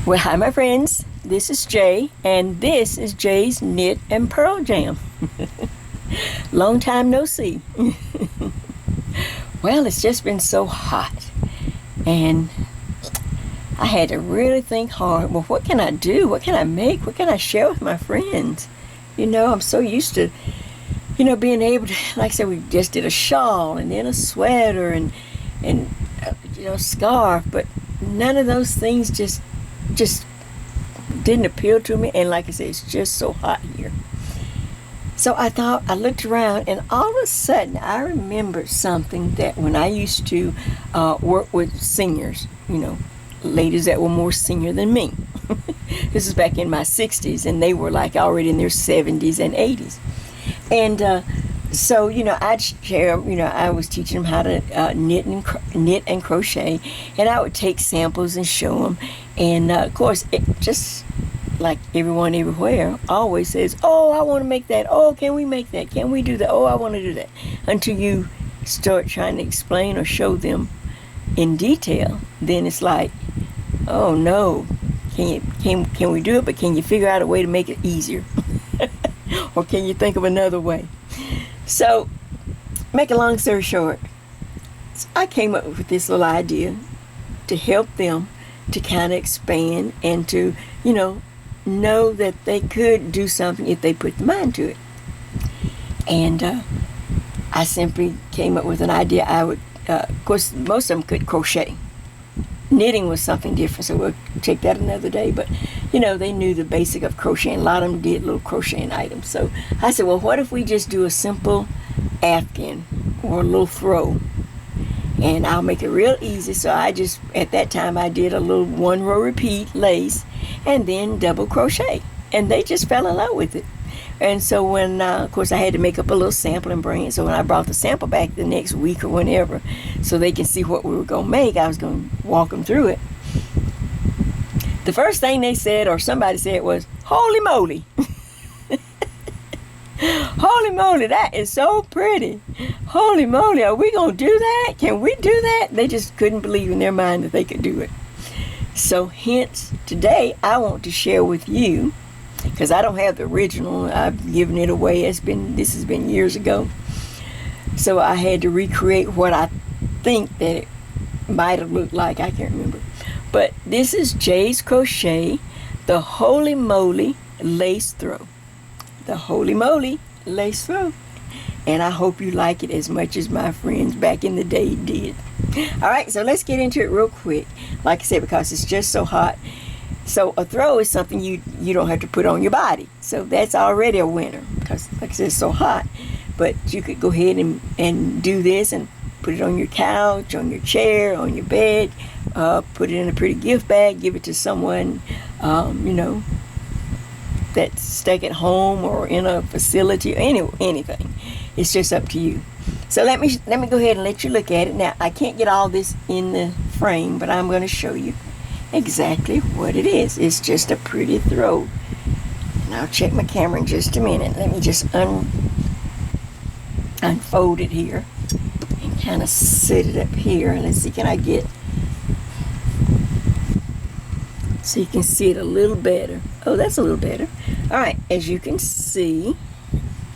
Well, hi my friends, this is Jay, and this is Jay's Knit and Purl Jam. Long time no see. Well, it's just been so hot, and I had to really think hard. Well, what can I do? What can I make? What can I share with my friends? You know, I'm so used to, being able to, like I said, we just did a shawl and then a sweater and scarf, but none of those things just didn't appeal to me. And like I said, it's just so hot here. So I looked around, and all of a sudden I remembered something that when I used to work with seniors, ladies that were more senior than me. This is back in my 60s, and they were like already in their 70s and 80s. And so, I'd share, I was teaching them how to knit and crochet, and I would take samples and show them. And of course, it just like everyone everywhere always says, oh, I want to make that. Oh, can we make that? Can we do that? Oh, I want to do that. Until you start trying to explain or show them in detail, then it's like, oh no, can we do it? But can you figure out a way to make it easier? Or can you think of another way? So, make a long story short, I came up with this little idea to help them to kind of expand and to, know that they could do something if they put the mind to it. And I simply came up with an idea. I would, of course, most of them could crochet. Knitting was something different, so we'll take that another day. But, they knew the basic of crocheting. A lot of them did little crocheting items. So I said, well, what if we just do a simple afghan or a little throw? And I'll make it real easy. So at that time, I did a little 1-row repeat lace and then double crochet. And they just fell in love with it. And so when, of course, I had to make up a little sample and bring it. So when I brought the sample back the next week or whenever, so they can see what we were going to make, I was going to walk them through it. The first thing they said, or somebody said, was, "Holy moly." Holy moly, that is so pretty. Holy moly, are we going to do that? Can we do that? They just couldn't believe in their mind that they could do it. So hence, today, I want to share with you, because I don't have the original. I've given it away. This has been years ago. So I had to recreate what I think that it might have looked like. I can't remember. But this is Jay's Crochet, the Holy Moly Lace Throw. The Holy Moly Lace Throw. And I hope you like it as much as my friends back in the day did. All right, so let's get into it real quick. Like I said, because it's just so hot. So a throw is something you don't have to put on your body. So that's already a winner, because like I said, it's so hot. But you could go ahead and do this and put it on your couch, on your chair, on your bed, put it in a pretty gift bag, give it to someone, that's stuck at home or in a facility, or anything. It's just up to you. So let me go ahead and let you look at it. Now, I can't get all this in the frame, but I'm going to show you exactly what it is. It's just a pretty throw. And I'll check my camera in just a minute. Let me just unfold it here and kind of sit it up here. Let's see, can I get so you can see it a little better? Oh, that's a little better. All right, as you can see,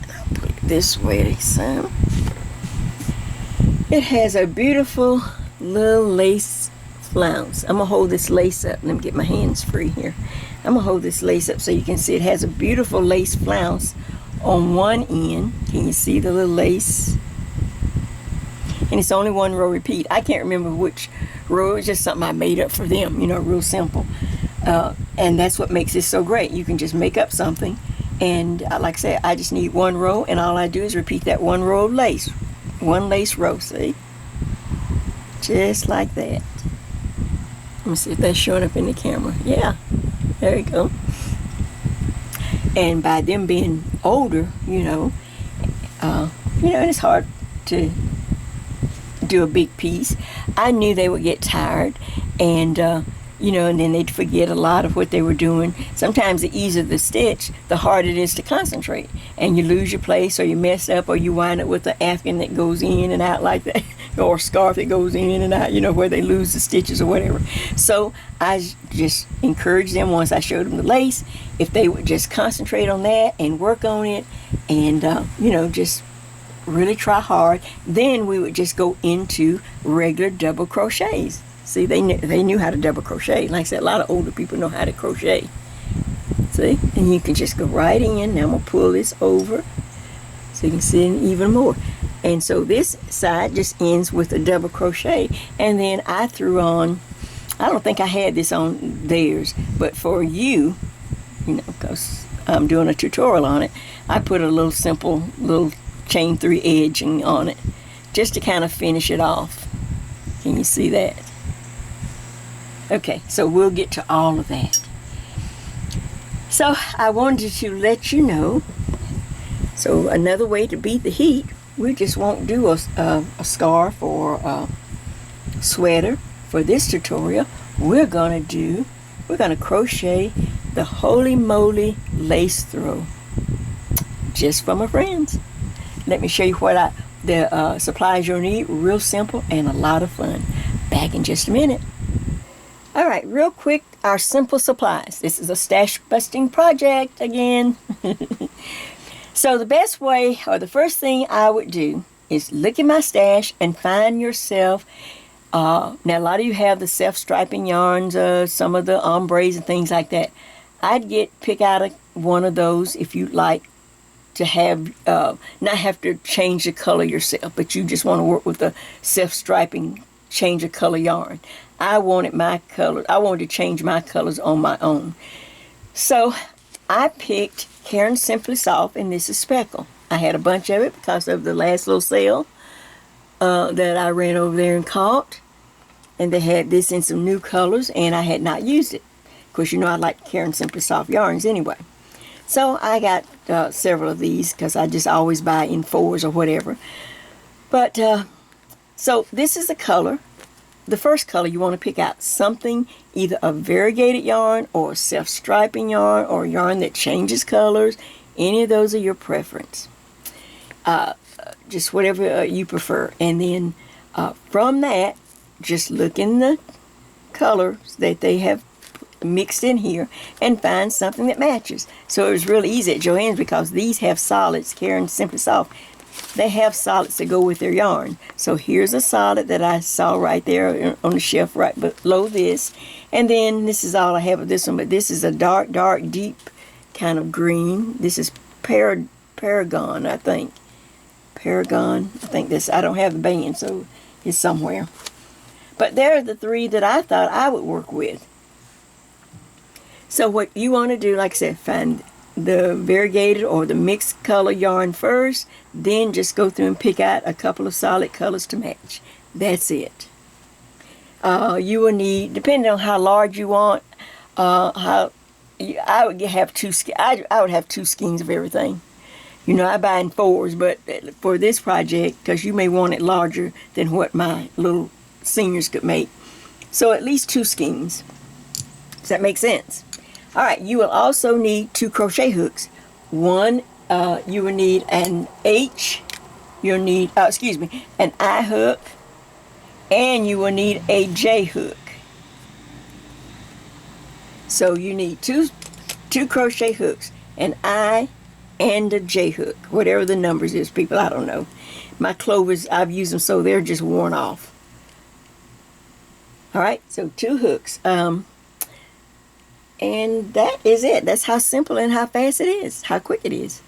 I'll put it this way some. It has a beautiful little lace flounce. I'm gonna hold this lace up. Let me get my hands free here. I'm gonna hold this lace up so you can see it has a beautiful lace flounce on one end. Can you see the little lace? And it's only 1-row repeat. I can't remember which row. It's just something I made up for them, real simple. And that's what makes this so great. You can just make up something, and like I said, I just need 1 row, and all I do is repeat that 1 row of lace. 1 lace row, see? Just like that. Let me see if that's showing up in the camera. Yeah, there you go. And by them being older, and it's hard to do a big piece, I knew they would get tired, and and then they'd forget a lot of what they were doing. Sometimes the easier the stitch, the harder it is to concentrate, and you lose your place, or you mess up, or you wind up with an afghan that goes in and out like that. or scarf that goes in and out, you know, where they lose the stitches or whatever. So I just encourage them, once I showed them the lace, if they would just concentrate on that and work on it and, you know, just really try hard, then we would just go into regular double crochets. See, they knew how to double crochet. Like I said, a lot of older people know how to crochet. See, and you can just go right in. Now I'm going to pull this over so you can see it even more. And so this side just ends with a double crochet, and then I threw on, I don't think I had this on theirs, but for you, you know, because I'm doing a tutorial on it, I put a little simple little chain 3 edging on it just to kind of finish it off. Can you see that? Okay, so we'll get to all of that. So I wanted to let you know, so another way to beat the heat, we just won't do a scarf or a sweater for this tutorial. We're going to crochet the Holy Moly lace throw just for my friends. Let me show you what the supplies you'll need. Real simple and a lot of fun. Back in just a minute. All right, real quick, our simple supplies. This is a stash busting project again. So the best way, or the first thing I would do, is look in my stash and find yourself. Now a lot of you have the self-striping yarns, some of the ombres and things like that. I'd pick out one of those if you'd like to have, not have to change the color yourself, but you just want to work with the self-striping change of color yarn. I wanted to change my colors on my own. So I picked Caron Simply Soft, and this is Speckle. I had a bunch of it because of the last little sale that I ran over there and caught. And they had this in some new colors, and I had not used it. Of course, you know I like Caron Simply Soft yarns anyway. So I got several of these because I just always buy in 4s or whatever. But, so this is the color. The first color, you want to pick out something, either a variegated yarn or a self-striping yarn or yarn that changes colors. Any of those are your preference. Just whatever you prefer. And then from that, just look in the colors that they have mixed in here and find something that matches. So it was really easy at Joann's because these have solids. Caron Simply Soft, they have solids to go with their yarn. So here's a solid that I saw right there on the shelf right below this. And then this is all I have of this one, but this is a dark, deep kind of green. This is Paragon, I think. Paragon, I think this, I don't have the band, so it's somewhere. But there are the 3 that I thought I would work with. So what you want to do, like I said, find the variegated or the mixed color yarn first, then just go through and pick out a couple of solid colors to match. That's it. You will need, depending on how large you want, I would have 2 I would have 2 skeins of everything. You know, I buy in 4s, but for this project, because you may want it larger than what my little seniors could make, so at least 2 skeins. Does that make sense? All right, you will also need 2 crochet hooks. One, you will need an H, you'll need, an I hook, and you will need a J hook. So you need two crochet hooks, an I and a J hook, whatever the numbers is, people, I don't know. My clovers, I've used them so they're just worn off. All right, so 2 hooks. And that is it. That's how simple and how fast it is, how quick it is.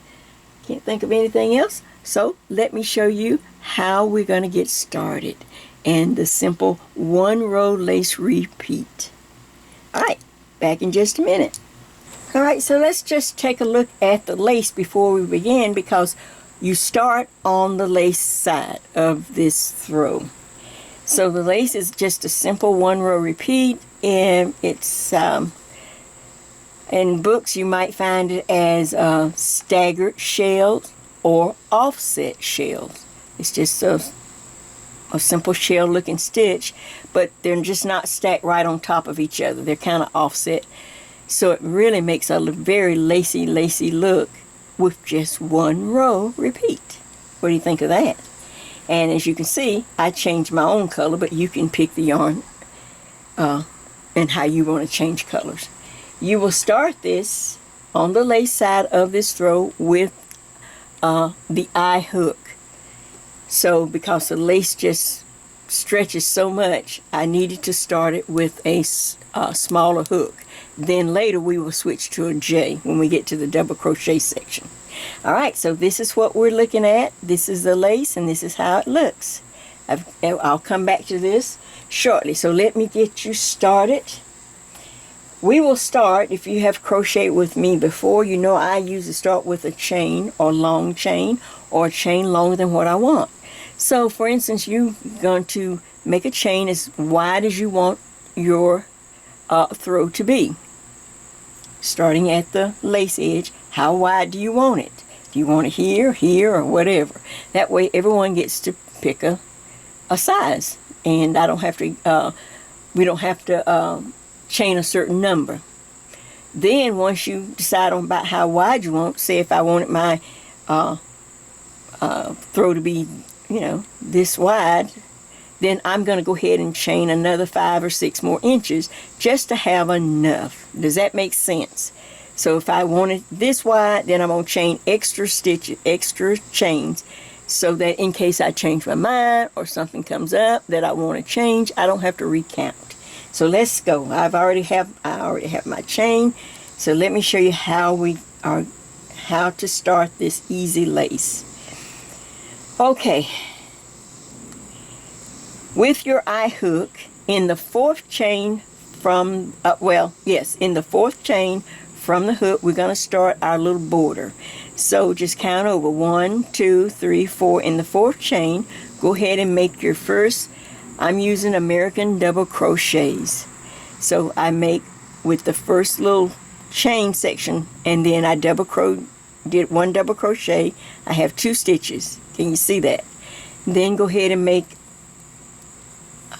Can't think of anything else. So let me show you how we're going to get started and the simple 1-row lace repeat. All right, back in just a minute. All right, so let's just take a look at the lace before we begin, because you start on the lace side of this throw. So the lace is just a simple 1-row repeat, and it's in books you might find it as staggered shells or offset shells. It's just a simple shell looking stitch, but they're just not stacked right on top of each other. They're kind of offset. So it really makes a very lacy look with just 1 row repeat. What do you think of that? And as you can see, I changed my own color, but you can pick the yarn and how you want to change colors. You will start this on the lace side of this throw with the eye hook. So because the lace just stretches so much, I needed to start it with a smaller hook. Then later we will switch to a J when we get to the double crochet section. Alright, so this is what we're looking at. This is the lace and this is how it looks. I'll come back to this shortly. So let me get you started. We will start, if you have crocheted with me before, you know I usually start with a chain or long chain or a chain longer than what I want. So for instance, you're going to make a chain as wide as you want your throw to be. Starting at the lace edge, how wide do you want it? Do you want it here, here, or whatever? That way everyone gets to pick a size. And I don't have to, we don't have to chain a certain number. Then once you decide on about how wide you want, say if I wanted my throw to be, you know, this wide, then I'm going to go ahead and chain another 5 or 6 more inches just to have enough. Does that make sense? So if I wanted this wide, then I'm going to chain extra stitches, extra chains, so that in case I change my mind or something comes up that I want to change, I don't have to recount. So let's go. I already have my chain. So let me show you how to start this easy lace. Okay. With your eye hook in the 4th chain from in the 4th chain from the hook, we're going to start our little border. So just count over 1, 2, 3, 4 in the 4th chain. Go ahead and make your first. I'm using American double crochets. So I make with the first little chain section, and then I did 1 double crochet. I have 2 stitches. Can you see that? Then go ahead and make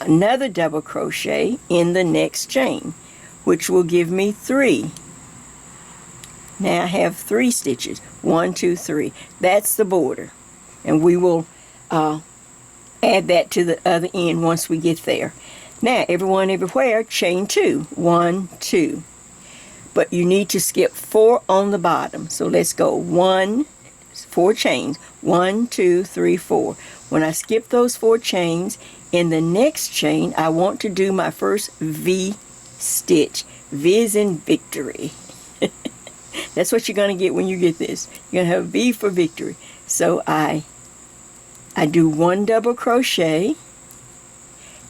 another double crochet in the next chain, which will give me 3. Now I have 3 stitches. 1, 2, 3. That's the border. And we will add that to the other end once we get there. Now, everyone, everywhere, chain 2. 1, 2. But you need to skip 4 on the bottom. So let's go 4 chains. 1, 2, 3, 4. When I skip those 4 chains, in the next chain, I want to do my first V stitch. V is in victory. That's what you're going to get when you get this. You're going to have V for victory. So I do 1 double crochet,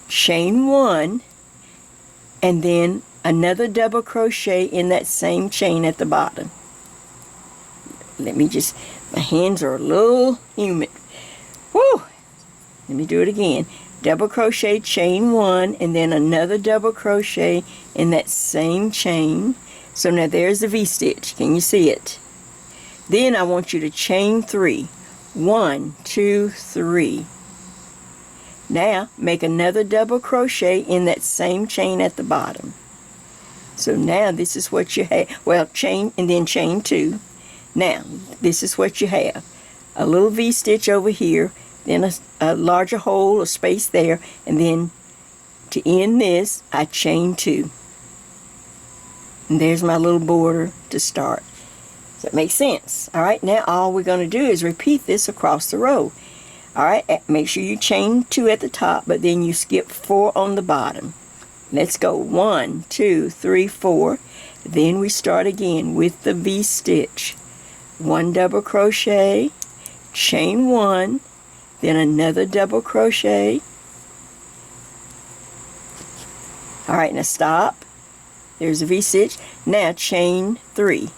chain 1, and then another double crochet in that same chain at the bottom. Let me just, my hands are a little humid. Woo! Let me do it again. Double crochet, chain 1, and then another double crochet in that same chain. So now there's the V-stitch. Can you see it? Then I want you to chain 3. 1, 2, 3. Now make another double crochet in that same chain at the bottom. So now this is what you have. Well, chain and then chain 2. Now this is what you have. A little V-stitch over here, then a larger hole, a space there, and then to end this, I chain 2. And there's my little border to start. Does that make sense? Alright, now all we're going to do is repeat this across the row. Alright, make sure you chain 2 at the top, but then you skip 4 on the bottom. Let's go 1, 2, 3, 4. Then we start again with the V-stitch. 1 double crochet, chain 1, then another double crochet. Alright, now stop. There's a V-stitch. Now chain 3.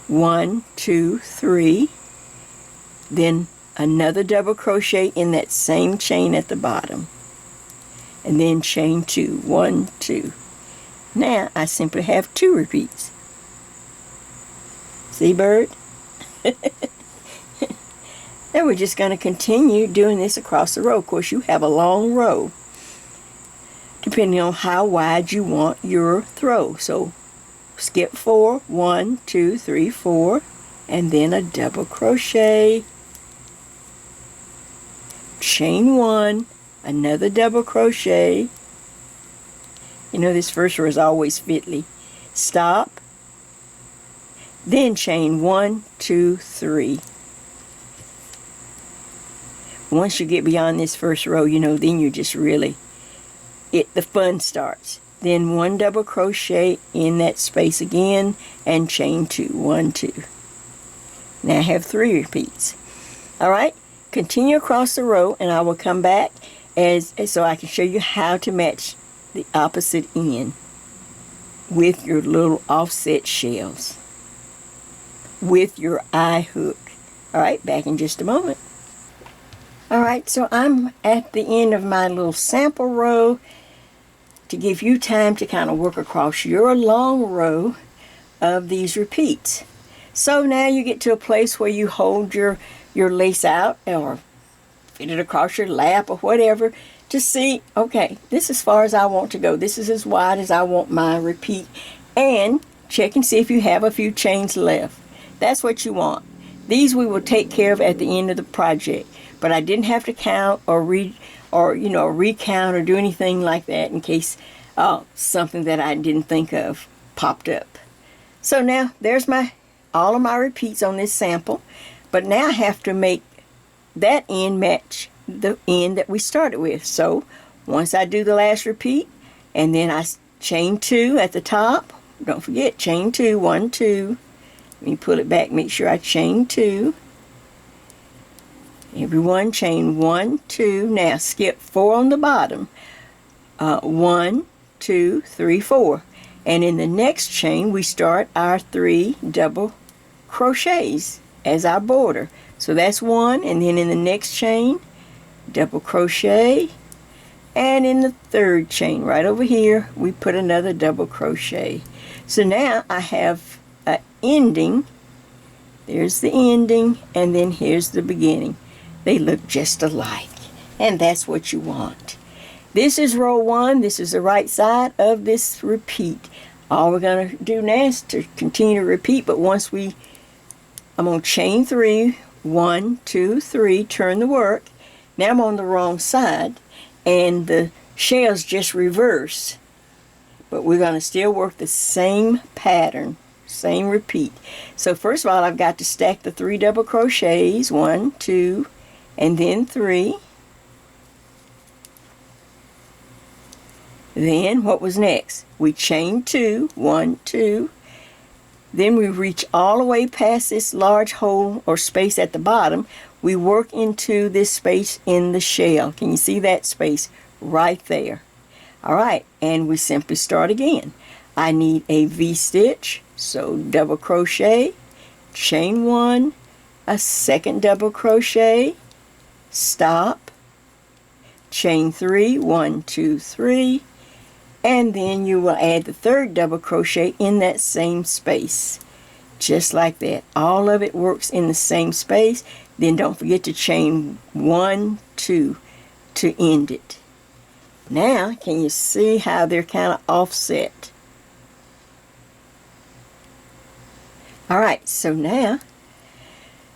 1, 2, 3. Then another double crochet in that same chain at the bottom. And then chain 2. 1, 2. Now I simply have 2 repeats. See, bird? Now we're just going to continue doing this across the row. Of course, you have a long row, depending on how wide you want your throw. So skip 4, 1, 2, 3, 4, and then a double crochet, chain 1, another double crochet. You know this first row is always fiddly. Stop, then chain 1, 2, 3. Once you get beyond this first row, you know, then you just really, the fun starts. Then 1 double crochet in that space again and chain 2, 1, 2. Now I have 3 repeats. All right, continue across the row, and I will come back so I can show you how to match the opposite end with your little offset shells with your eye hook. All right, back in just a moment. All right, so I'm at the end of my little sample row to give you time to kind of work across your long row of these repeats. So now you get to a place where you hold your lace out or fit it across your lap or whatever to see, okay, this is as far as I want to go. This is as wide as I want my repeat. And check and see if you have a few chains left. That's what you want. These we will take care of at the end of the project. But I didn't have to count or recount or do anything like that in case something that I didn't think of popped up. So now there's all of my repeats on this sample. But now I have to make that end match the end that we started with. So once I do the last repeat, and then I chain 2 at the top. Don't forget, chain 2, 1, 2. Let me pull it back, make sure I chain 2. Everyone chain 1, 2. Now skip 4 on the bottom. 1, 2, 3, 4. And in the next chain, we start our 3 double crochets as our border. So that's 1, and then in the next chain, double crochet, and in the third chain right over here, we put another double crochet. So now I have an ending. There's the ending, and then here's the beginning. They look just alike, and that's what you want. This is row 1. This is the right side of this repeat. All we're going to do now is to continue to repeat, but I'm going to chain 3, 1, 2, 3, turn the work. Now I'm on the wrong side, and the shells just reverse. But we're going to still work the same pattern, same repeat. So first of all, I've got to stack the 3 double crochets, 1, 2, and then 3. Then what was next? We chain 2, 1, 2. Then we reach all the way past this large hole or space at the bottom. We work into this space in the shell. Can you see that space right there? All right, and we simply start again. I need a V-stitch, so double crochet, chain 1, a second double crochet, stop, chain 3, 1, 2, 3, and then you will add the third double crochet in that same space. Just like that. All of it works in the same space. Then don't forget to chain 1, 2 to end it. Now, can you see how they're kind of offset? Alright, so now,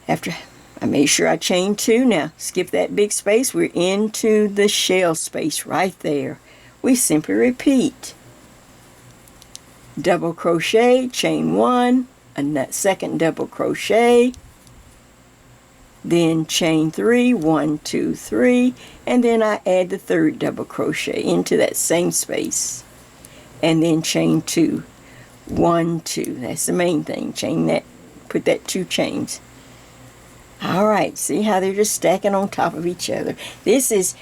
after I made sure I chained 2, now skip that big space. We're into the shell space right there. We simply repeat. Double crochet, chain 1, a second double crochet, then chain 3, 1, 2, 3, and then I add the third double crochet into that same space, and then chain 2, 1, 2. That's the main thing. Chain that, put that 2 chains. Alright, see how they're just stacking on top of each other. This is,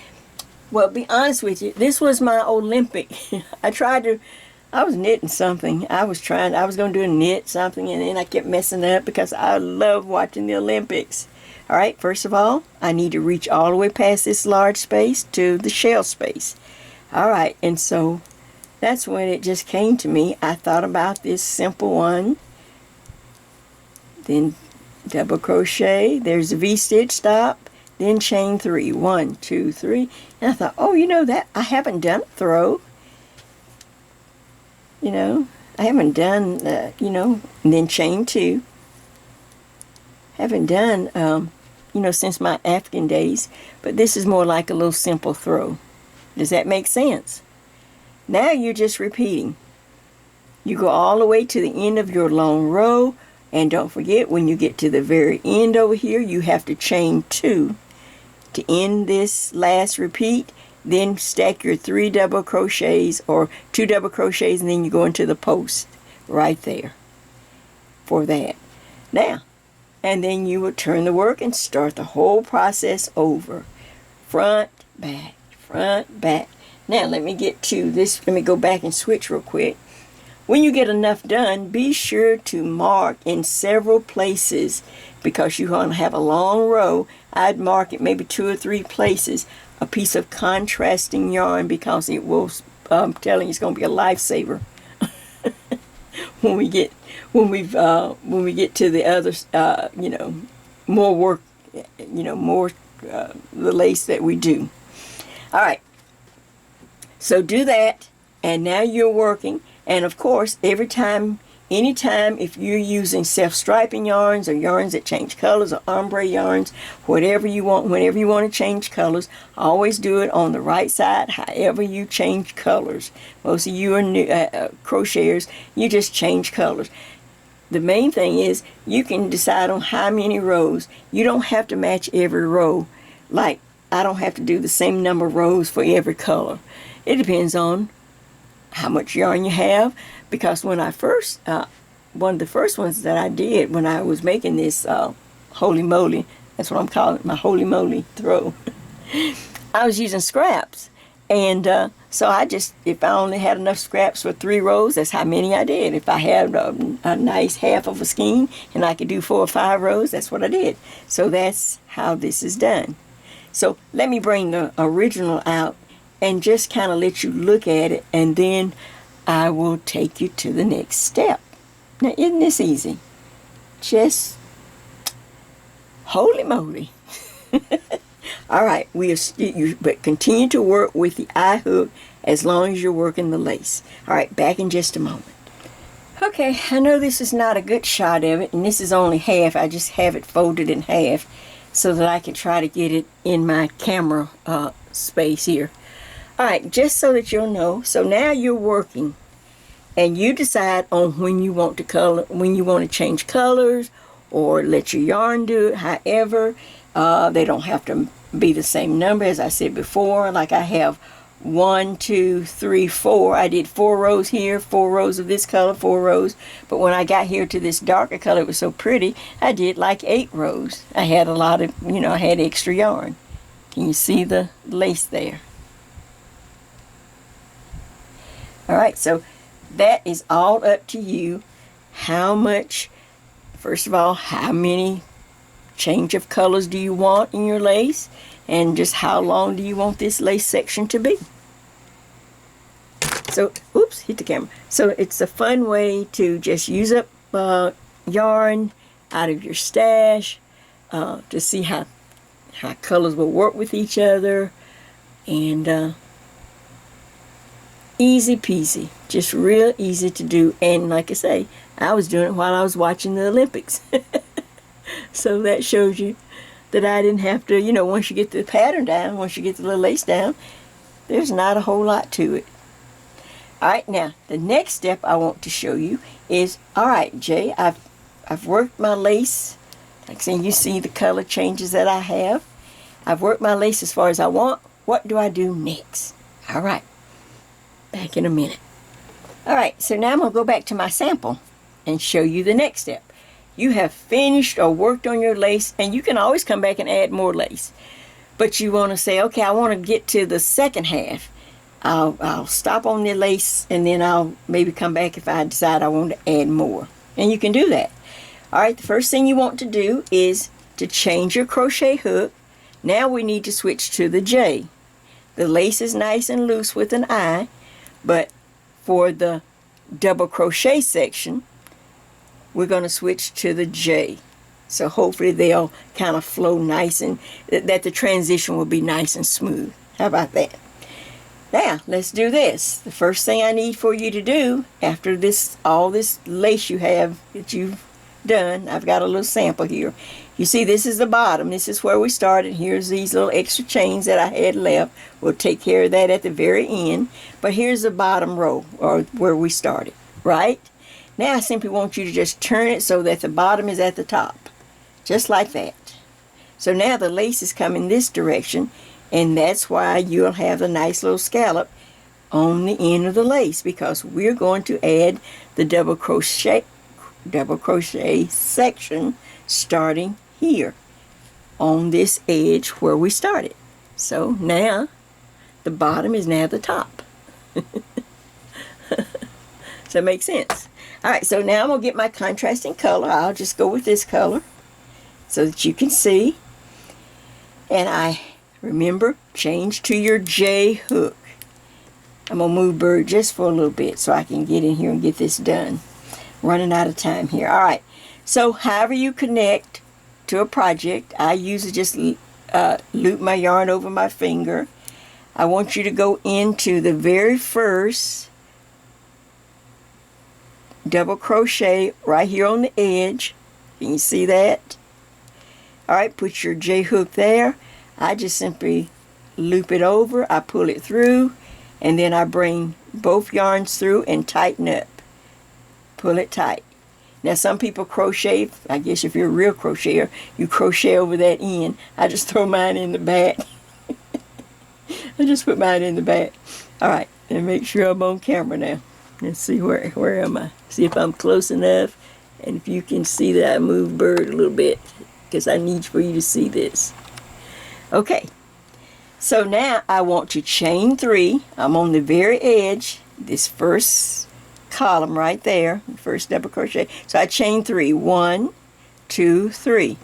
well, be honest with you, this was my Olympic. I was knitting something. I was going to do a knit something, and then I kept messing up because I love watching the Olympics. All right, first of all, I need to reach all the way past this large space to the shell space. All right, and so that's when it just came to me. I thought about this simple one. Then double crochet. There's a V-stitch, stop. Then chain 3. 1, 2, 3. And I thought, oh, you know that I haven't done a throw. You know, I haven't done, and then chain 2. Haven't done, since my African days, but this is more like a little simple throw. Does that make sense? Now you're just repeating. You go all the way to the end of your long row, and don't forget, when you get to the very end over here, you have to chain 2 to end this last repeat. Then stack your 3 double crochets or 2 double crochets, and then you go into the post right there for that. Now, and then you will turn the work and start the whole process over. Front, back, front, back. Now let me get to this. Let me go back and switch real quick. When you get enough done, be sure to mark in several places, because you're going to have a long row. I'd mark it maybe 2 or 3 places, a piece of contrasting yarn, because it will, I'm telling you, it's going to be a lifesaver when we get to the other, more work, more the lace that we do. All right. So do that, and now you're working. And of course, anytime, if you're using self-striping yarns or yarns that change colors or ombre yarns, whatever you want, whenever you want to change colors, always do it on the right side, however you change colors. Most of you are new crocheters, you just change colors. The main thing is you can decide on how many rows. You don't have to match every row. Like, I don't have to do the same number of rows for every color. It depends on how much yarn you have, because when I first, one of the first ones that I did when I was making this Holy Moley, that's what I'm calling it, my Holy Moley throw, I was using scraps. And so if I only had enough scraps for 3 rows, that's how many I did. If I had a nice half of a skein and I could do 4 or 5 rows, that's what I did. So that's how this is done. So let me bring the original out and just kind of let you look at it, and then I will take you to the next step. Now, isn't this easy? Just holy moly. All right, but continue to work with the eye hook as long as you're working the lace. All right, back in just a moment. Okay, I know this is not a good shot of it, and this is only half. I just have it folded in half so that I can try to get it in my camera space here. All right, just so that you'll know. So now you're working, and you decide on when you want to change colors, or let your yarn do it. However, they don't have to be the same number, as I said before. Like I have 1, 2, 3, 4. I did 4 rows here, 4 rows of this color, 4 rows. But when I got here to this darker color, it was so pretty, I did like 8 rows. I had a lot of, I had extra yarn. Can you see the lace there? All right, so that is all up to you. How much, first of all, how many change of colors do you want in your lace? And just how long do you want this lace section to be? So, oops, hit the camera. So it's a fun way to just use up yarn out of your stash to see how colors will work with each other. And easy peasy, just real easy to do. And like I say, I was doing it while I was watching the Olympics. So that shows you that I didn't have to, once you get the pattern down, once you get the little lace down, there's not a whole lot to it. All right, now the next step I want to show you is, all right, Jay, I've worked my lace. Like I said, you see the color changes that I have. I've worked my lace as far as I want. What do I do next? All right. Back in a minute. Alright, so now I'm going to go back to my sample and show you the next step. You have finished or worked on your lace, and you can always come back and add more lace. But you want to say, okay, I want to get to the second half. I'll stop on the lace, and then I'll maybe come back if I decide I want to add more. And you can do that. Alright, the first thing you want to do is to change your crochet hook. Now we need to switch to the J. The lace is nice and loose with an I. But for the double crochet section, we're going to switch to the J. So hopefully they'll kind of flow nice, and that the transition will be nice and smooth. How about that? Now, let's do this. The first thing I need for you to do, after all this lace you have that you've done, I've got a little sample here, You see, this is the bottom. This is where we started. Here's these little extra chains that I had left. We'll take care of that at the very end. But here's the bottom row, or where we started, right? Now I simply want you to just turn it so that the bottom is at the top. Just like that. So now the lace is coming this direction, and that's why you'll have a nice little scallop on the end of the lace, because we're going to add the double crochet section starting here on this edge where we started. So now the bottom is now the top. Does that make sense? Alright, so now I'm going to get my contrasting color. I'll just go with this color so that you can see. And I remember, change to your J hook. I'm going to move bird just for a little bit so I can get in here and get this done. Running out of time here. Alright, so however you connect to a project, I usually just loop my yarn over my finger. I want you to go into the very first double crochet right here on the edge. Can you see that? Alright, put your J hook there. I just simply loop it over, I pull it through, and then I bring both yarns through and tighten up. Pull it tight. Now some people crochet, I guess if you're a real crocheter, you crochet over that end. I just throw mine in the back. I just put mine in the back. Alright, and make sure I'm on camera now. Let's see, where am I? See if I'm close enough, and if you can see that I move bird a little bit, because I need for you to see this. Okay, so now I want to chain 3. I'm on the very edge, this first column right there, first double crochet. So I chain 3. 1, 2, 3.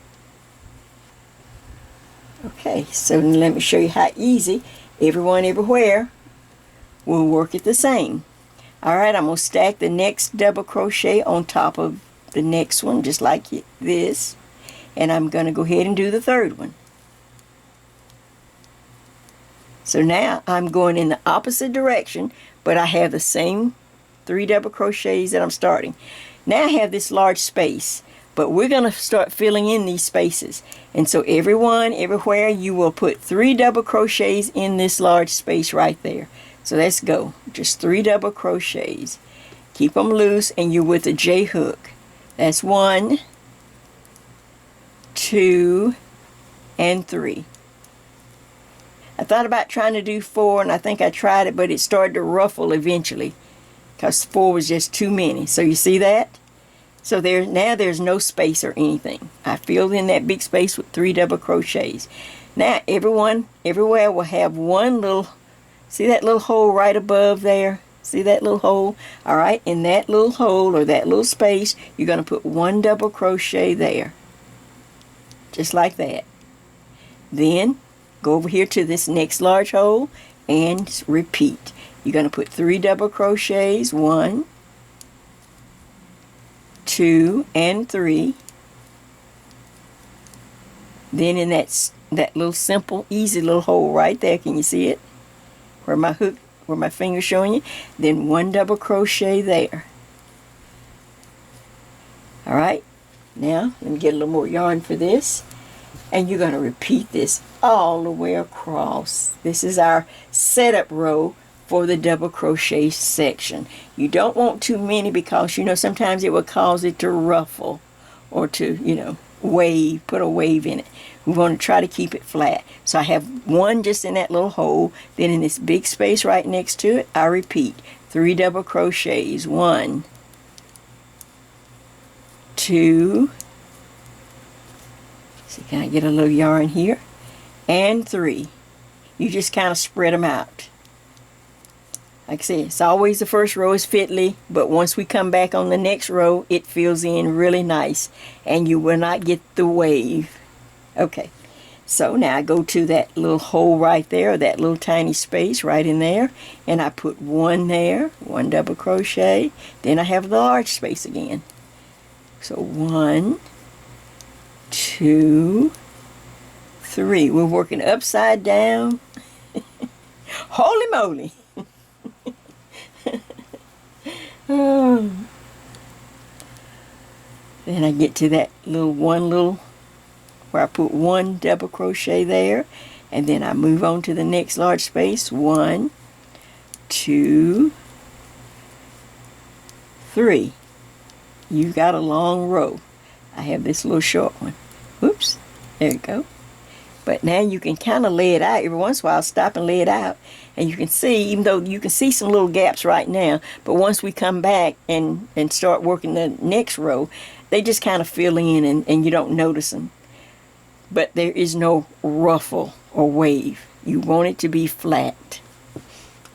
Okay, so let me show you how easy everyone everywhere will work it the same. Alright, I'm going to stack the next double crochet on top of the next one, just like this. And I'm going to go ahead and do the third one. So now I'm going in the opposite direction, but I have the same 3 double crochets that I'm starting. Now I have this large space, but we're going to start filling in these spaces. And so everyone, everywhere, you will put 3 double crochets in this large space right there. So let's go. Just 3 double crochets. Keep them loose, and you're with a J hook. That's 1, 2, and 3. I thought about trying to do 4, and I think I tried it, but it started to ruffle eventually because 4 was just too many. So you see that? So now there's no space or anything. I filled in that big space with 3 double crochets. Now everyone everywhere will have one little, see that little hole right above there? See that little hole? Alright, in that little hole or that little space, you're going to put 1 double crochet there. Just like that. Then go over here to this next large hole and repeat. You're going to put 3 double crochets, 1, 2, and 3. Then in that little simple, easy little hole right there, can you see it? Where my hook, where my finger's showing you. Then 1 double crochet there. Alright, now let me get a little more yarn for this. And you're going to repeat this all the way across. This is our setup row for the double crochet section. You don't want too many because, you know, sometimes it will cause it to ruffle or to, you know, wave, put a wave in it. We want to try to keep it flat. So I have 1 just in that little hole. Then in this big space right next to it, I repeat 3 double crochets. 1, 2, so can I get a little yarn here? And 3. You just kind of spread them out. Like I said, it's always the first row is fiddly, but once we come back on the next row, it fills in really nice, and you will not get the wave. Okay, so now I go to that little hole right there, that little tiny space right in there, and I put 1 there, 1 double crochet, then I have the large space again. So 1, 2, 3. We're working upside down. Holy moly! Oh. Then I get to that one little where I put 1 double crochet there, and then I move on to the next large space. 1, 2, 3. You got a long row. I have this little short one. Whoops, there you go. But now you can kind of lay it out. Every once in a while, stop and lay it out. And you can see, even though you can see some little gaps right now, but once we come back and start working the next row, they just kind of fill in and you don't notice them. But there is no ruffle or wave. You want it to be flat.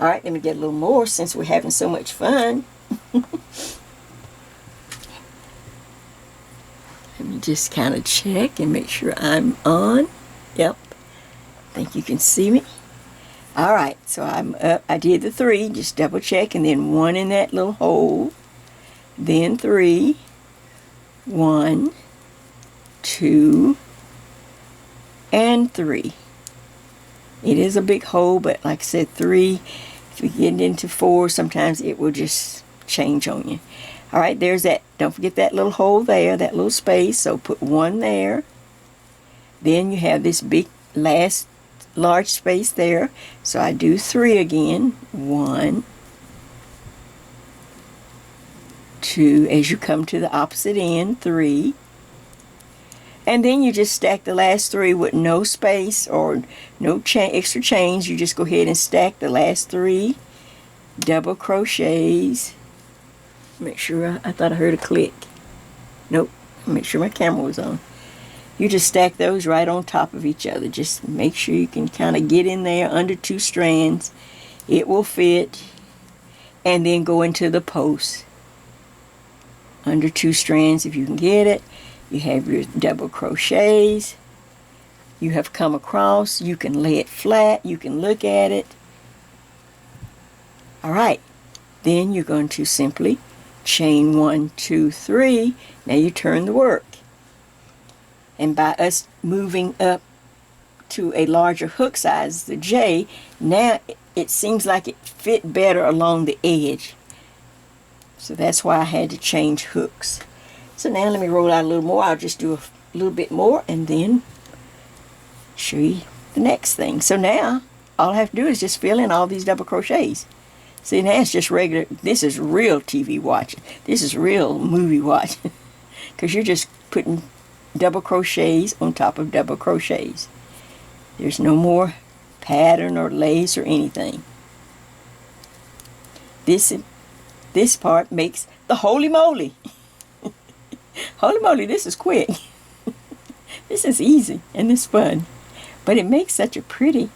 All right, let me get a little more since we're having so much fun. Let me just kind of check and make sure I'm on. Yep, I think you can see me. All right, so I'm up. I did the 3, just double check, and then 1 in that little hole. Then 3, 1, 2, and 3. It is a big hole, but like I said, 3. If you get into 4, sometimes it will just change on you. All right, there's that. Don't forget that little hole there, that little space. So put 1 there. Then you have this big last large space there. So I do 3 again. 1, 2. As you come to the opposite end, 3. And then you just stack the last 3 with no space or no extra chains. You just go ahead and stack the last 3 double crochets. Make sure, I thought I heard a click. Nope, make sure my camera was on. You just stack those right on top of each other. Just make sure you can kind of get in there under 2 strands. It will fit. And then go into the post. Under 2 strands if you can get it. You have your double crochets. You have come across. You can lay it flat. You can look at it. Alright. Then you're going to simply chain 1, 2, 3. Now you turn the work. And by us moving up to a larger hook size, the J, now it seems like it fit better along the edge. So that's why I had to change hooks. So now let me roll out a little more. I'll just do a little bit more and then show you the next thing. So now all I have to do is just fill in all these double crochets. See, now it's just regular. This is real TV watching. This is real movie watching. Because you're just putting double crochets on top of double crochets. There's no more pattern or lace or anything. This part makes the holy moly. Holy moly, this is quick. This is easy and it's fun. But it makes such a pretty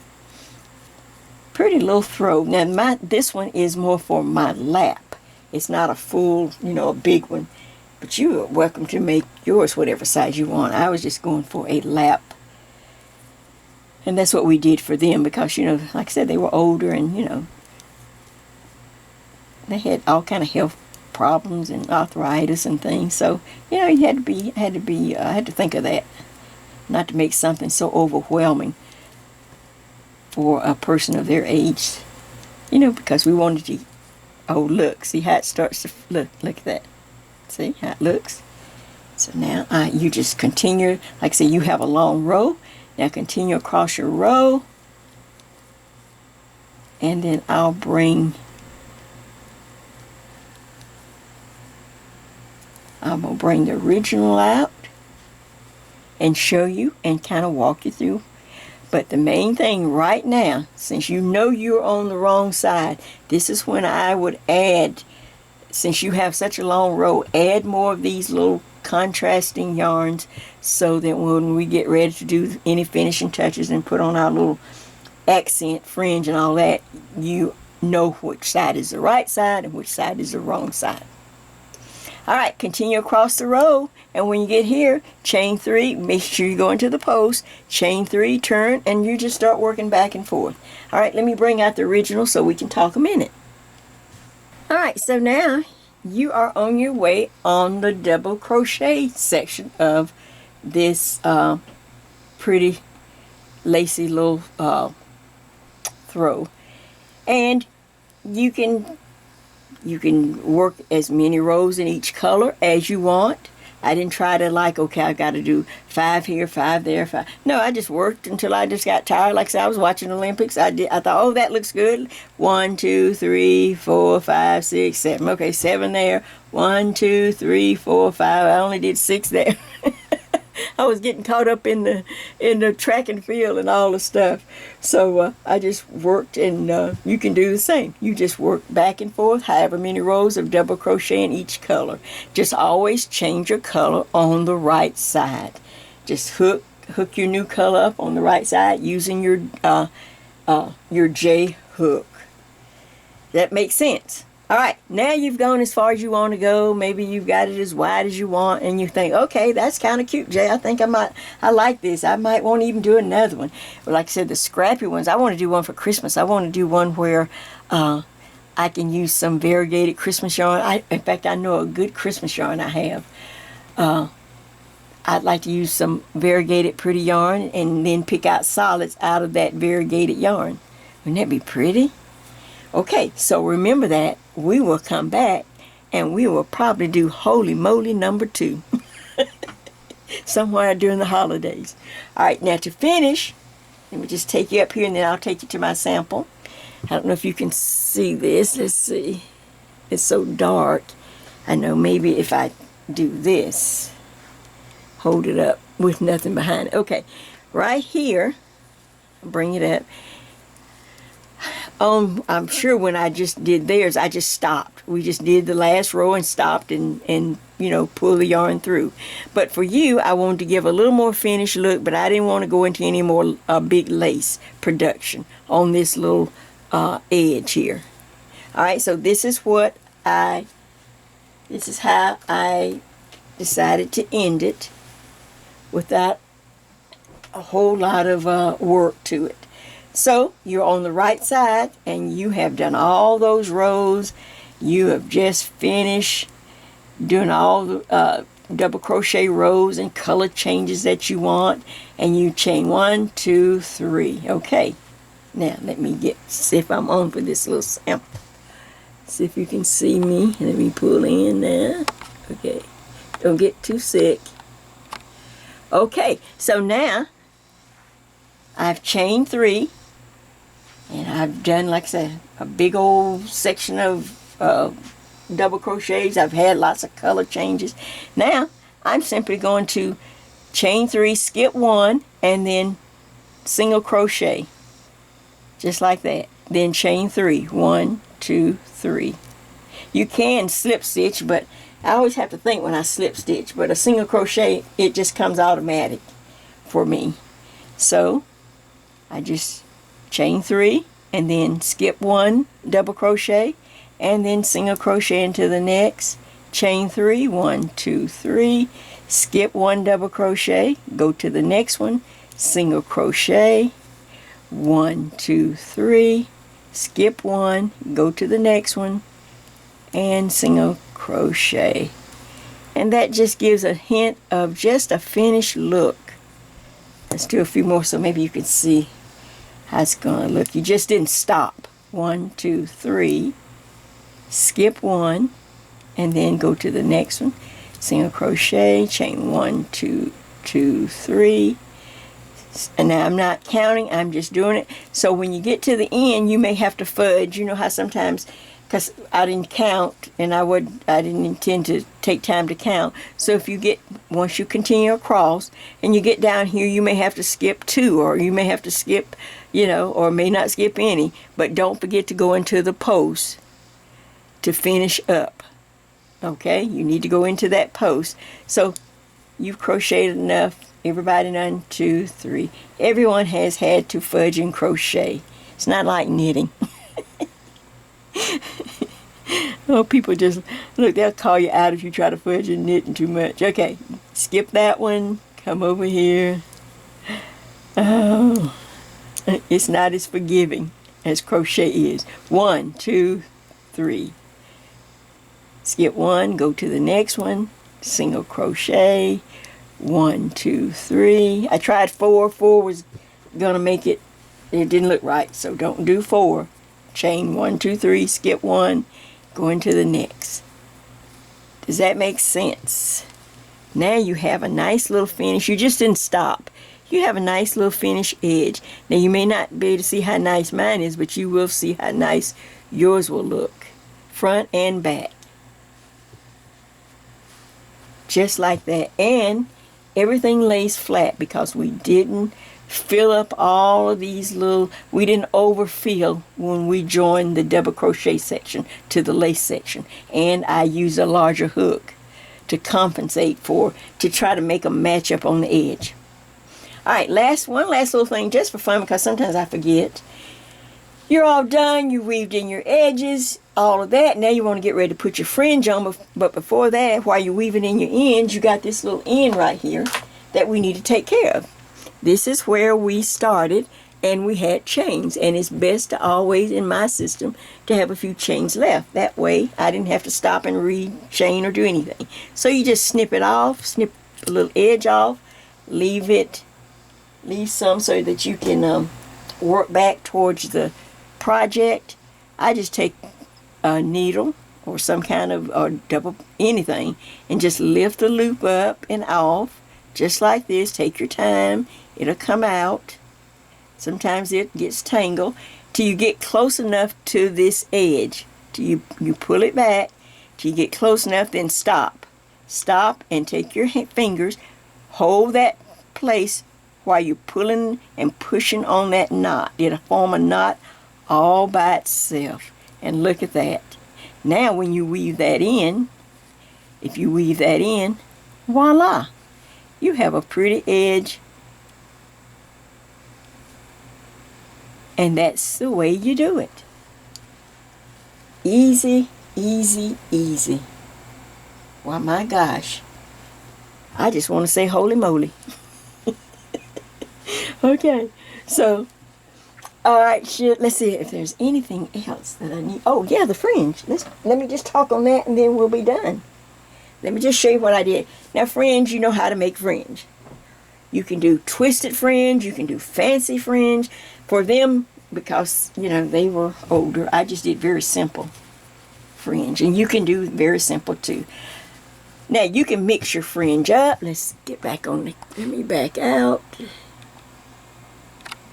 little throw. Now this one is more for my lap. It's not a full, a big one. But you are welcome to make yours whatever size you want. I was just going for a lap. And that's what we did for them because, like I said, they were older and, they had all kind of health problems and arthritis and things. So, you had to think of that. Not to make something so overwhelming for a person of their age. Because we wanted to, look, see how it starts to look at that. See how it looks? So now you just continue, like I say, you have a long row. Now continue across your row. And then I'm going to bring the original out and show you and kind of walk you through. But the main thing right now, since you're on the wrong side, this is when I would add, since you have such a long row, add more of these little contrasting yarns so that when we get ready to do any finishing touches and put on our little accent fringe and all that, you know which side is the right side and which side is the wrong side. Alright, continue across the row, and when you get here, chain 3, make sure you go into the post, chain 3, turn, and you just start working back and forth. Alright, let me bring out the original so we can talk a minute. Alright, so now you are on your way on the double crochet section of this pretty lacy little throw. And you can work as many rows in each color as you want. I didn't try to like, okay, I got to do 5 here, 5 there, 5. No, I just worked until I just got tired. Like I said, I was watching the Olympics. I thought, oh, that looks good. 1, 2, 3, 4, 5, 6, 7. Okay, 7 there. 1, 2, 3, 4, 5. I only did 6 there. I was getting caught up in the track and field and all the stuff. So I just worked, and you can do the same. You just work back and forth, however many rows of double crochet in each color. Just always change your color on the right side. Just hook your new color up on the right side using your J hook. That makes sense. All right, now you've gone as far as you want to go. Maybe you've got it as wide as you want, and you think, okay, that's kind of cute, Jay. I think I like this. I might want to even do another one. But like I said, the scrappy ones, I want to do one for Christmas. I want to do one where I can use some variegated Christmas yarn. In fact, I know a good Christmas yarn I have. I'd like to use some variegated pretty yarn and then pick out solids out of that variegated yarn. Wouldn't that be pretty? Okay, so remember that. We will come back and we will probably do Holy Moly number 2 somewhere during the holidays. All right, now to finish, let me just take you up here and then I'll take you to my sample. I don't know if you can see this. Let's see. It's so dark. I know maybe if I do this, hold it up with nothing behind it. Okay, right here, bring it up. I'm sure when I just did theirs, I just stopped. We just did the last row and stopped and pull the yarn through. But for you, I wanted to give a little more finished look, but I didn't want to go into any more big lace production on this little edge here. All right, so this is how I decided to end it without a whole lot of work to it. So you're on the right side and you have done all those rows. You have just finished doing all the double crochet rows and color changes that you want, and you chain 1, 2, 3. Okay, now let me see if I'm on for this little sample. See if you can see me. Let me pull in now. Okay, don't get too sick. Okay, so now I've chained 3. And I've done, like I said, a big old section of double crochets. I've had lots of color changes. Now, I'm simply going to chain 3, skip 1, and then single crochet. Just like that. Then chain 3. 1, 2, 3. You can slip stitch, but I always have to think when I slip stitch. But a single crochet, it just comes automatic for me. So, I just chain 3 and then skip 1 double crochet and then single crochet into the next, chain 3, 1, 2, 3, skip 1 double crochet, go to the next one, single crochet, 1, 2, 3, skip 1, go to the next one, and single crochet. And that just gives a hint of just a finished look. Let's do a few more so maybe you can see how it's going to look. You just didn't stop. 1, 2, 3, skip 1, and then go to the next one. Single crochet, chain 1, 2, 2, 3. And now I'm not counting, I'm just doing it. So when you get to the end, you may have to fudge. You know how sometimes, because I didn't count and I didn't intend to take time to count. So once you continue across and you get down here, you may have to skip 2, or you may have to skip, or may not skip any. But don't forget to go into the post to finish up. Okay, you need to go into that post. So you've crocheted enough. Everybody 1, 2, 3. Everyone has had to fudge and crochet. It's not like knitting. Oh, people just, look, they'll call you out if you try to fudge and knitting too much. Okay, skip that one. Come over here. Oh, it's not as forgiving as crochet is. 1, 2, 3. Skip 1, go to the next one. Single crochet. 1, 2, 3. I tried 4. 4 was gonna make it. It didn't look right, so don't do 4. Chain 1, 2, 3. Skip 1. Go into the next. Does that make sense? Now you have a nice little finish. You just didn't stop. You have a nice little finished edge. Now you may not be able to see how nice mine is, but you will see how nice yours will look, front and back. Just like that. And everything lays flat because we didn't fill up all of these little, we didn't overfill when we joined the double crochet section to the lace section. And I used a larger hook to compensate for, to try to make a match up on the edge. All right, one last little thing just for fun, because sometimes I forget. You're all done, you weaved in your edges, all of that. Now you want to get ready to put your fringe on, but before that, while you're weaving in your ends, you got this little end right here that we need to take care of. This is where we started, and we had chains, and it's best to always, in my system, to have a few chains left. That way, I didn't have to stop and re-chain or do anything. So you just snip it off, snip a little edge off, leave some so that you can work back towards the project. I just take a needle or some kind of, or double anything, and just lift the loop up and off, just like this. Take your time, it'll come out. Sometimes it gets tangled till you get close enough to this edge. Till you pull it back, till you get close enough, then stop. Stop and take your fingers, hold that place while you're pulling and pushing on that knot. It'll form a knot all by itself. And look at that. Now when you weave that in, if you weave that in, voila, you have a pretty edge. And that's the way you do it. Easy, easy, easy. Why, my gosh. I just want to say holy moly. Okay, so, all right, let's see if there's anything else that I need. Oh, yeah, the fringe. Let me just talk on that, and then we'll be done. Let me just show you what I did. Now, fringe, you know how to make fringe. You can do twisted fringe. You can do fancy fringe. For them, because, you know, they were older, I just did very simple fringe. And you can do very simple, too. Now, you can mix your fringe up. Let's get back on the, let me back out.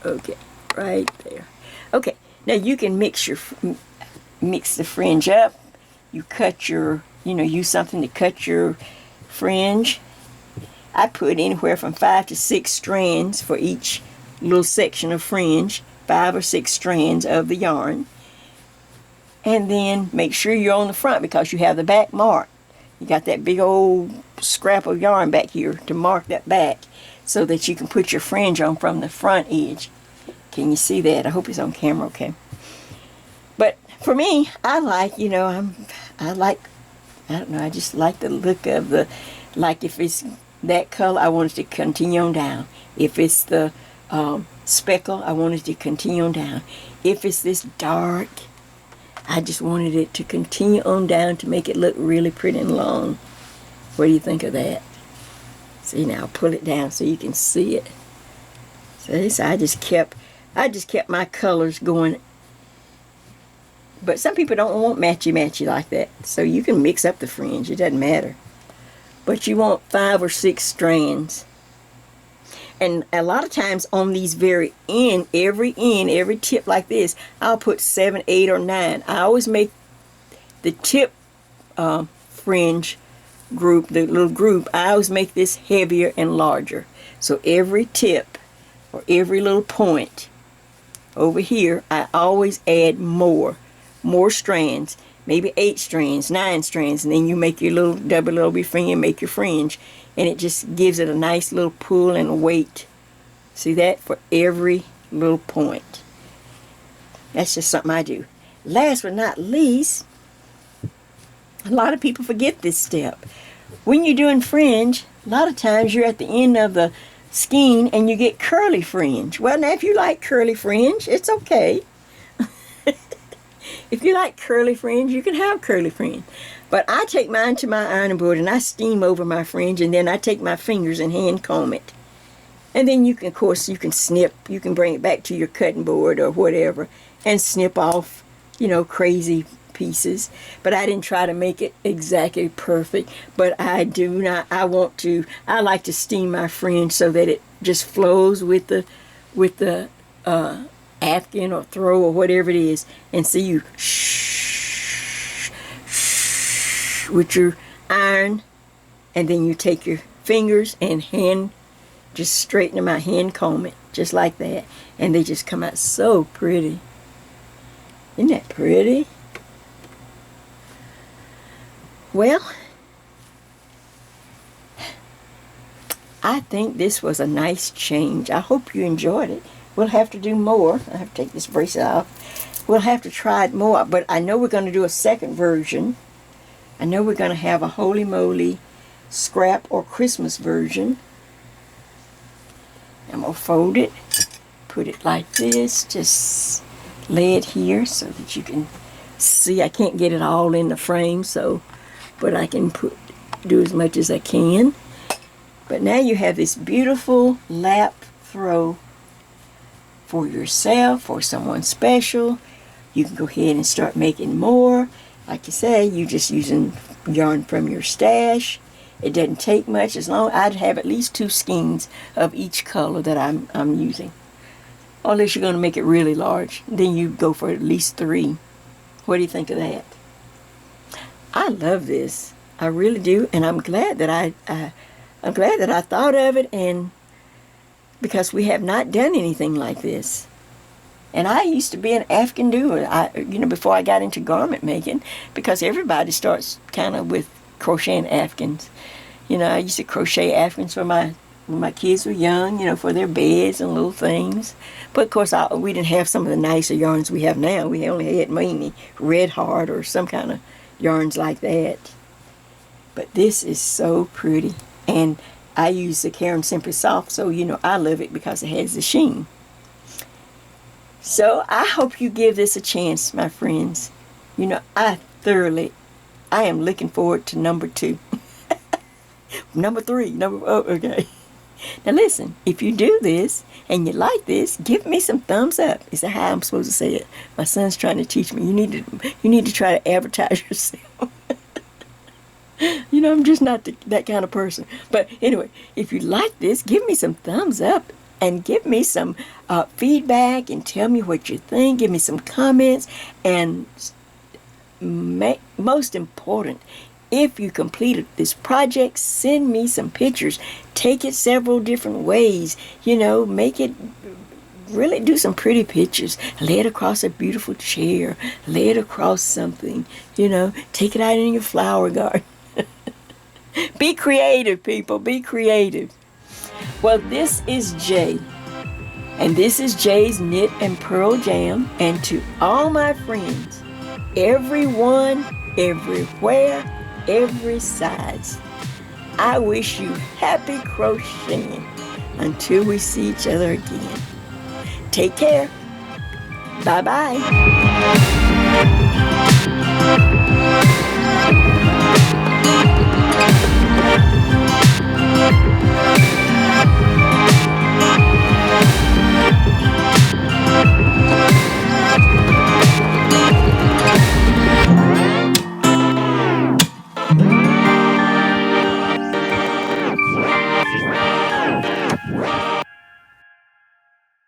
Okay, right there. Okay, now you can mix the fringe up. You cut your, use something to cut your fringe. I put anywhere from 5 to 6 strands for each little section of fringe, 5 or 6 strands of the yarn. And then make sure you're on the front because you have the back marked. You got that big old scrap of yarn back here to mark that back so that you can put your fringe on from the front edge. Can you see that? I hope it's on camera okay. But for me, I like, I just like the look of the, like if it's that color, I want it to continue on down. If it's the speckle, I want it to continue on down. If it's this dark, I just wanted it to continue on down to make it look really pretty and long. What do you think of that? See, now I'll pull it down so you can see it. So I just kept my colors going. But some people don't want matchy-matchy like that. So you can mix up the fringe. It doesn't matter. But you want 5 or 6 strands. And a lot of times on these very every tip like this, I'll put 7, 8, or 9. I always make the tip fringe group, the little group, I always make this heavier and larger. So every tip or every little point over here, I always add more strands, maybe 8 strands, 9 strands, and then you make your little double LB fringe and make your fringe, and it just gives it a nice little pull and a weight. See that? For every little point. That's just something I do. Last but not least, a lot of people forget this step. When you're doing fringe, a lot of times you're at the end of the skein and you get curly fringe. Well, now if you like curly fringe, it's okay. If you like curly fringe, you can have curly fringe. But I take mine to my ironing board and I steam over my fringe, and then I take my fingers and hand comb it. And then you can, of course, you can snip. You can bring it back to your cutting board or whatever and snip off, crazy pieces, but I didn't try to make it exactly perfect. But I like to steam my fringe so that it just flows with the afghan or throw or whatever it is. And so you with your iron, and then you take your fingers and just straighten them out, hand comb it, just like that. And they just come out so pretty. Isn't that pretty? Well, I think this was a nice change. I hope you enjoyed it. We'll have to do more. I have to take this bracelet off. We'll have to try it more, but I know we're going to do a second version. I know we're going to have a Holy Moly scrap or Christmas version. I'm going to fold it, put it like this, just lay it here so that you can see. I can't get it all in the frame, but I can do as much as I can. But now you have this beautiful lap throw for yourself or someone special. You can go ahead and start making more. Like you say, you're just using yarn from your stash. It doesn't take much. As long I'd have at least 2 skeins of each color that I'm using. Unless you're going to make it really large, then you go for at least 3. What do you think of that? I love this. I really do, and I'm glad that I thought of it, and because we have not done anything like this. And I used to be an Afghan doer, before I got into garment making, because everybody starts kind of with crocheting Afghans. I used to crochet Afghans when my kids were young, for their beds and little things. But of course, we didn't have some of the nicer yarns we have now. We only had mainly Red Heart or some kind of yarns like that. But this is so pretty. And I use the Caron Simply Soft, so I love it because it has the sheen. So I hope you give this a chance, my friends. I am looking forward to number 2. Number 3, okay. Now listen, if you do this and you like this, give me some thumbs up. Is that how I'm supposed to say it? My son's trying to teach me. You need to try to advertise yourself. I'm just not that kind of person. But anyway, if you like this, give me some thumbs up and give me some feedback and tell me what you think. Give me some comments. And most important, if you completed this project, send me some pictures. Take it several different ways. Make it really do some pretty pictures. Lay it across a beautiful chair. Lay it across something. Take it out in your flower garden. Be creative, people. Be creative. Well, this is Jay. And this is Jay's Knit and Purl Jam. And to all my friends, everyone, everywhere, every size, I wish you happy crocheting until we see each other again. Take care. Bye-bye.